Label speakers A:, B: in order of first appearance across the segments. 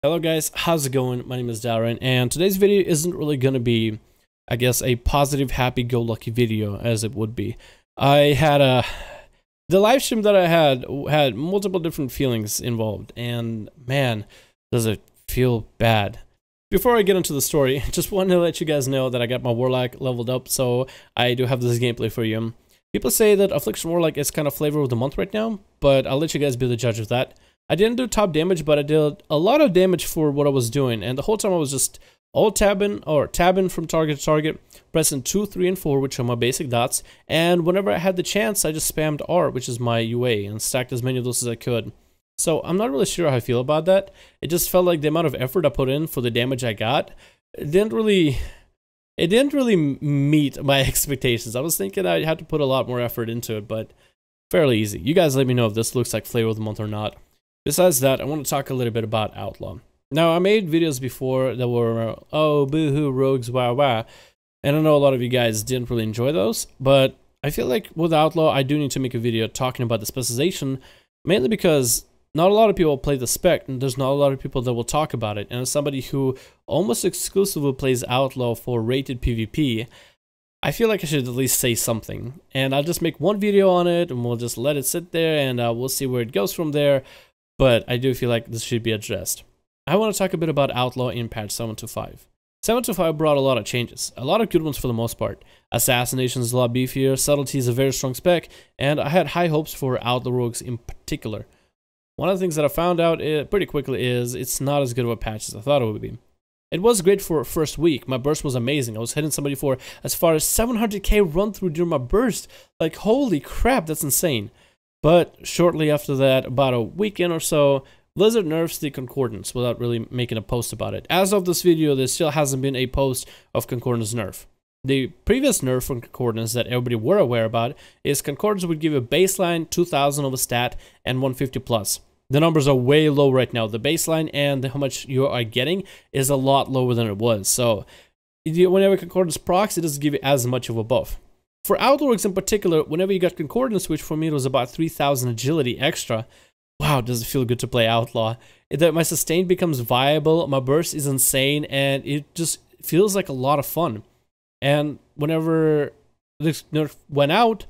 A: Hello guys, how's it going? My name is Darren, and today's video isn't really going to be, I guess, a positive, happy-go-lucky video as it would be. The live stream that I had multiple different feelings involved, and man, does it feel bad. Before I get into the story, just wanted to let you guys know that I got my Warlock leveled up, so I do have this gameplay for you. People say that Affliction Warlock is kind of flavor of the month right now, but I'll let you guys be the judge of that. I didn't do top damage, but I did a lot of damage for what I was doing, and the whole time I was just tabbing from target to target, pressing 2, 3, and 4, which are my basic dots, and whenever I had the chance, I just spammed R, which is my UA, and stacked as many of those as I could. So I'm not really sure how I feel about that. It just felt like the amount of effort I put in for the damage I got, it didn't really meet my expectations. I was thinking I had to put a lot more effort into it, but fairly easy. You guys let me know if this looks like flavor of the month or not. Besides that, I want to talk a little bit about Outlaw. Now, I made videos before that were, oh, boohoo, rogues, wah, wah. And I know a lot of you guys didn't really enjoy those, but I feel like with Outlaw, I do need to make a video talking about the specialization, mainly because not a lot of people play the Spec, and there's not a lot of people that will talk about it. And as somebody who almost exclusively plays Outlaw for rated PvP, I feel like I should at least say something. And I'll just make one video on it, and we'll just let it sit there, and we'll see where it goes from there. But I do feel like this should be addressed. I want to talk a bit about Outlaw in patch 7.2.5. 7.2.5 brought a lot of changes, a lot of good ones for the most part. Assassination is a lot beefier, Subtlety is a very strong spec, and I had high hopes for Outlaw Rogues in particular. One of the things that I found out pretty quickly is it's not as good of a patch as I thought it would be. It was great for first week. My burst was amazing. I was hitting somebody for as far as 700k run through during my burst. Like, holy crap, that's insane. But shortly after that, about a weekend or so, Blizzard nerfs the Concordance without really making a post about it. As of this video, there still hasn't been a post of Concordance nerf. The previous nerf from Concordance that everybody were aware about is Concordance would give you a baseline 2000 of a stat and 150 plus. The numbers are way low right now. The baseline and how much you are getting is a lot lower than it was. So whenever Concordance procs, it doesn't give you as much of a buff. For Outlaw in particular, whenever you got Concordance, which for me it was about 3000 agility extra, wow, does it feel good to play Outlaw. My sustain becomes viable, my burst is insane, and it just feels like a lot of fun. And whenever this nerf went out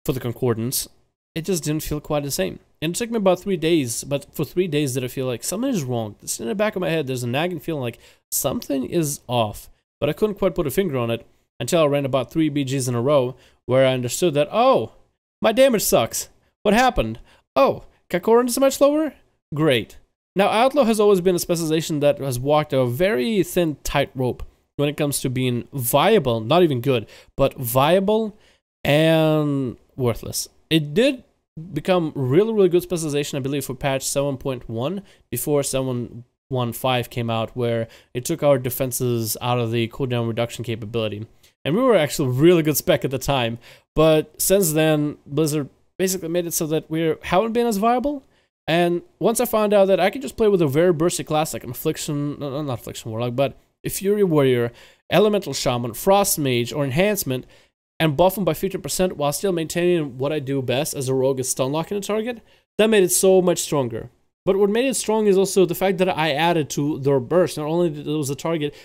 A: for the Concordance, it just didn't feel quite the same. And it took me about 3 days, but for 3 days did I feel like something is wrong. It's in the back of my head, there's a nagging feeling like something is off. But I couldn't quite put a finger on it until I ran about 3 BGs in a row where I understood that, oh, my damage sucks. What happened? Oh, Concordance is much lower? Great. Now, Outlaw has always been a specialization that has walked a very thin tightrope when it comes to being viable, not even good, but viable and worthless. It did become really good specialization, I believe, for patch 7.1 before 7.1.5 came out, where it took our defenses out of the cooldown reduction capability. And we were actually really good spec at the time, but since then, Blizzard basically made it so that we haven't been as viable. And once I found out that I could just play with a very bursty class like an Affliction, not Affliction Warlock, but a Fury Warrior, Elemental Shaman, Frost Mage, or Enhancement, and buff them by 50% while still maintaining what I do best as a rogue is stun locking a target, that made it so much stronger. But what made it strong is also the fact that I added to their burst. Not only did it was a target,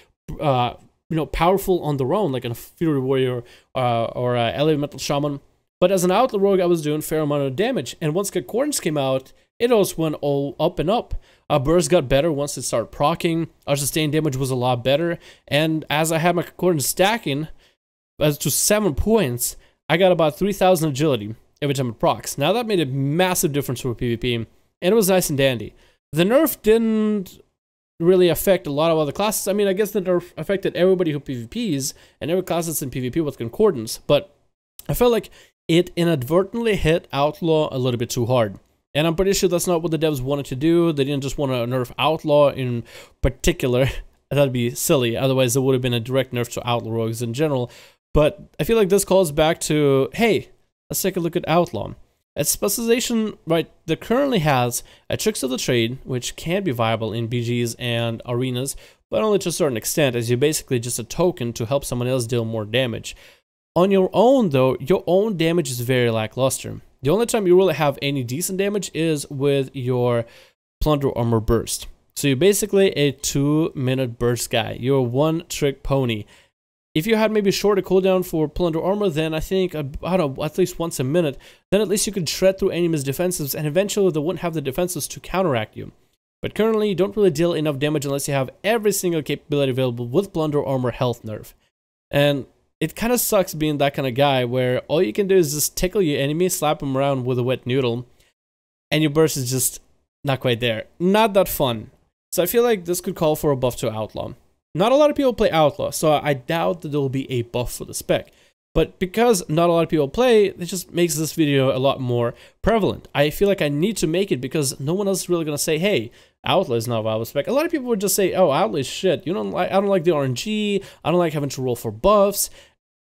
A: powerful on their own, like a Fury Warrior or a Elemental Shaman, but as an Outlaw Rogue, I was doing a fair amount of damage. And once Concordance came out, it also went all up and up. Our burst got better once it started proccing. Our sustained damage was a lot better. And as I had my Concordance stacking as to 7 points, I got about 3000 agility every time it procs. Now that made a massive difference for PvP, and it was nice and dandy. The nerf didn't really affect a lot of other classes. I mean, I guess the nerf affected everybody who PvPs and every class that's in PvP with Concordance, but I felt like it inadvertently hit Outlaw a little bit too hard. And I'm pretty sure that's not what the devs wanted to do. They didn't just want to nerf Outlaw in particular. That'd be silly. Otherwise, there would have been a direct nerf to Outlaw Rogues in general. But I feel like this calls back to, hey, let's take a look at Outlaw. A specialization, right, that currently has a Tricks of the Trade, which can be viable in BGs and arenas, but only to a certain extent, as you're basically just a token to help someone else deal more damage. On your own, though, your own damage is very lackluster. The only time you really have any decent damage is with your Plunder Armor Burst. So you're basically a 2-minute burst guy. You're a one-trick pony. If you had maybe shorter cooldown for Plunder Armor, then I think, I don't know, at least once a minute, then at least you could shred through enemies' defensives, and eventually they wouldn't have the defenses to counteract you. But currently, you don't really deal enough damage unless you have every single capability available with Plunder Armor health nerf. And it kind of sucks being that kind of guy where all you can do is just tickle your enemy, slap him around with a wet noodle, and your burst is just not quite there. Not that fun. So I feel like this could call for a buff to Outlaw. Not a lot of people play Outlaw, so I doubt that there will be a buff for the spec. But because not a lot of people play, it just makes this video a lot more prevalent. I feel like I need to make it because no one else is really going to say, hey, Outlaw is not a viable spec. A lot of people would just say, oh, Outlaw is shit. I don't like the RNG. I don't like having to roll for buffs.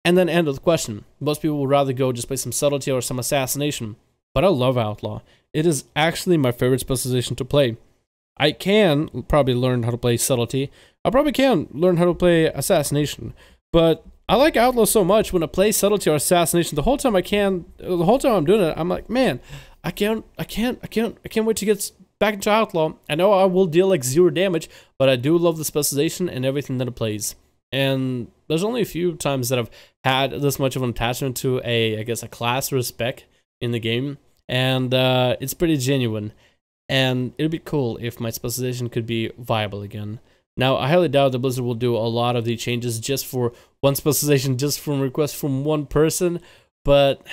A: And then end of the question. Most people would rather go just play some Subtlety or some Assassination. But I love Outlaw. It is actually my favorite specialization to play. I can probably learn how to play Subtlety. I probably can learn how to play Assassination. But I like Outlaw so much. When I play Subtlety or Assassination, the whole time I'm doing it, I'm like, man, I can't wait to get back into Outlaw. I know I will deal like 0 damage, but I do love the specialization and everything that it plays. And there's only a few times that I've had this much of an attachment to I guess a class or a spec in the game, and it's pretty genuine. And it'd be cool if my specialization could be viable again. Now, I highly doubt that Blizzard will do a lot of the changes just for one specialization, just from requests from one person, but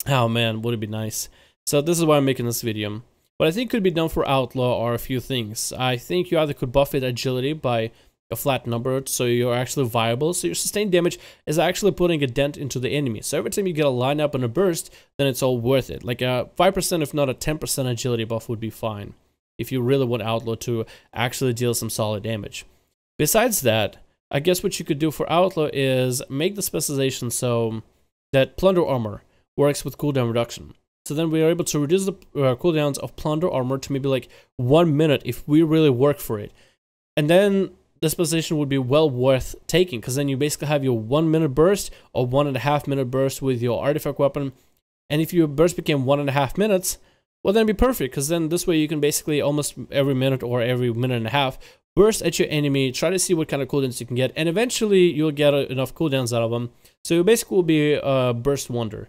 A: oh man, would it be nice. So this is why I'm making this video. What I think could be done for Outlaw are a few things. I think you either could buff it agility by a flat number, so you're actually viable, so your sustained damage is actually putting a dent into the enemy. So every time you get a lineup and a burst, then it's all worth it. Like a 5% if not a 10% agility buff would be fine, if you really want Outlaw to actually deal some solid damage. Besides that, I guess what you could do for Outlaw is make the specialization so that Plunder Armor works with cooldown reduction. So then we are able to reduce the cooldowns of Plunder Armor to maybe like 1 minute if we really work for it. And then this position would be well worth taking, because then you basically have your 1 minute burst or 1.5 minute burst with your artifact weapon. And if your burst became 1.5 minutes, well, then it'd be perfect, because then this way you can basically almost every minute or every minute and a half burst at your enemy, try to see what kind of cooldowns you can get, and eventually you'll get enough cooldowns out of them. So it basically will be a burst wonder.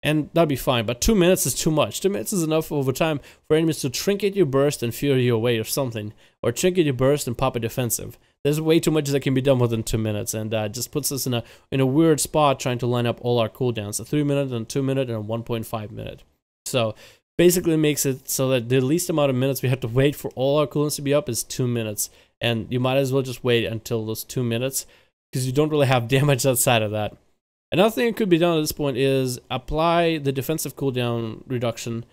A: And that'd be fine, but 2 minutes is too much. 2 minutes is enough over time for enemies to trinket your burst and fear you away or something. Or trinket your burst and pop a defensive. There's way too much that can be done within 2 minutes, and just puts us in a weird spot trying to line up all our cooldowns. A 3 minute, and 2 minute, and a 1.5 minute. So basically makes it so that the least amount of minutes we have to wait for all our cooldowns to be up is 2 minutes. And you might as well just wait until those 2 minutes, because you don't really have damage outside of that. Another thing that could be done at this point is apply the defensive cooldown reduction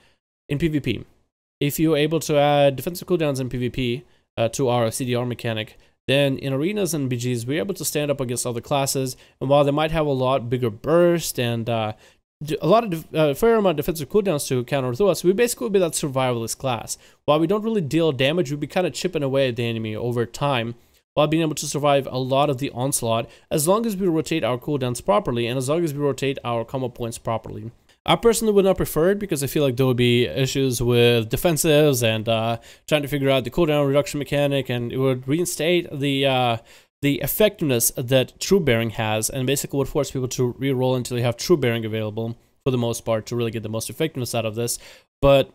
A: in PvP. If you're able to add defensive cooldowns in PvP to our CDR mechanic, then in arenas and BGs, we're able to stand up against other classes. And while they might have a lot bigger burst and a fair amount of defensive cooldowns to counter through us, we basically will be that survivalist class. While we don't really deal damage, we'll be kind of chipping away at the enemy over time, while being able to survive a lot of the onslaught, as long as we rotate our cooldowns properly and as long as we rotate our combo points properly. I personally would not prefer it, because I feel like there would be issues with defensives and trying to figure out the cooldown reduction mechanic, and it would reinstate the effectiveness that True Bearing has, and basically would force people to re-roll until you have True Bearing available for the most part to really get the most effectiveness out of this. But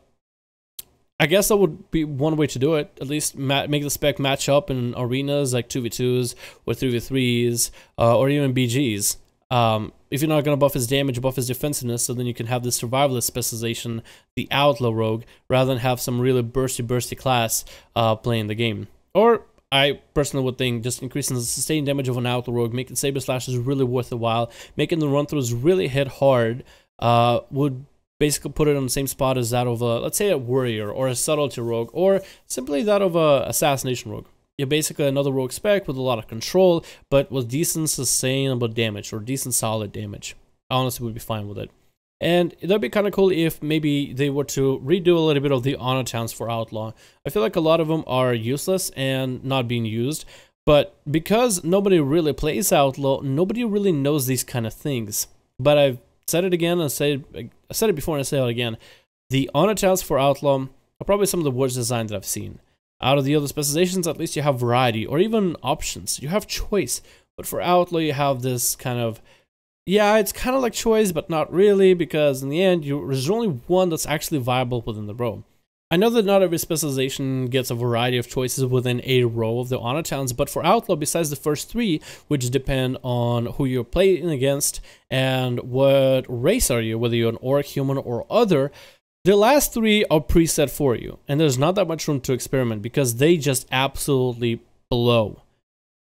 A: I guess that would be one way to do it. At least make the spec match up in arenas like 2v2s or 3v3s or even BGs. If you're not going to buff his damage, buff his defensiveness, so then you can have the survivalist specialization, the Outlaw Rogue, rather than have some really bursty class playing the game. Or I personally would think just increasing the sustained damage of an Outlaw Rogue, making Saber Slashes really worth the while, making the run-throughs really hit hard, would basically put it on the same spot as that of a, let's say, a Warrior or a Subtlety Rogue, or simply that of a Assassination Rogue. You're basically another rogue spec with a lot of control, but with decent sustainable damage or decent solid damage. I honestly would be fine with it. And that'd be kind of cool if maybe they were to redo a little bit of the honor towns for Outlaw. I feel like a lot of them are useless and not being used, but because nobody really plays Outlaw, nobody really knows these kind of things. But I've said it again, I said it before and I say it again. The honor towns for Outlaw are probably some of the worst designs that I've seen. Out of the other specializations, at least you have variety or even options. You have choice. But for Outlaw, you have this kind of, yeah, it's kind of like choice, but not really, because in the end, there's only one that's actually viable within the row. I know that not every specialization gets a variety of choices within a row of the honor towns, but for Outlaw, besides the first three, which depend on who you're playing against and what race are you, whether you're an orc, human, or other, the last three are preset for you, and there's not that much room to experiment because they just absolutely blow.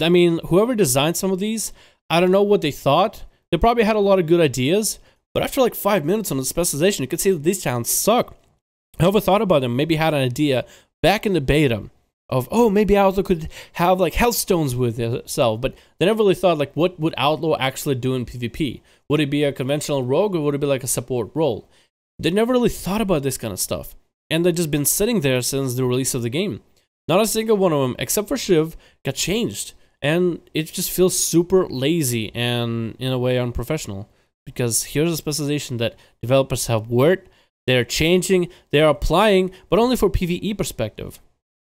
A: I mean, whoever designed some of these, I don't know what they thought. They probably had a lot of good ideas, but after like 5 minutes on the specialization, you could see that these towns suck. Whoever thought about them maybe had an idea back in the beta of, oh, maybe Outlaw could have like health stones with itself, but they never really thought like, what would Outlaw actually do in PvP? Would it be a conventional rogue or would it be like a support role? They never really thought about this kind of stuff, and they've just been sitting there since the release of the game. Not a single one of them, except for Shiv, got changed, and it just feels super lazy and in a way unprofessional, because here's a specialization that developers have worked, they're changing, they're applying, but only for PvE perspective.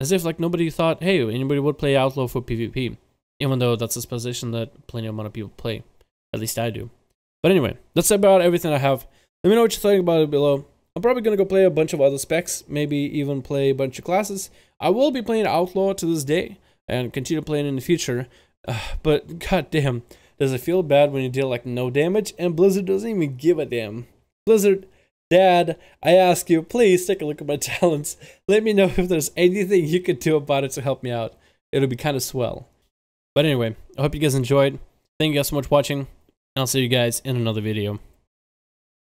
A: As if like nobody thought, hey, anybody would play Outlaw for PvP, even though that's a specialization that plenty of amount of people play. At least I do. But anyway, that's about everything I have. Let me know what you think about it below. I'm probably going to go play a bunch of other specs, maybe even play a bunch of classes. I will be playing Outlaw to this day, and continue playing in the future. But goddamn, does it feel bad when you deal like no damage, and Blizzard doesn't even give a damn. Blizzard, Dad, I ask you, please take a look at my talents. Let me know if there's anything you could do about it to help me out. It'll be kind of swell. But anyway, I hope you guys enjoyed. Thank you guys so much for watching, and I'll see you guys in another video.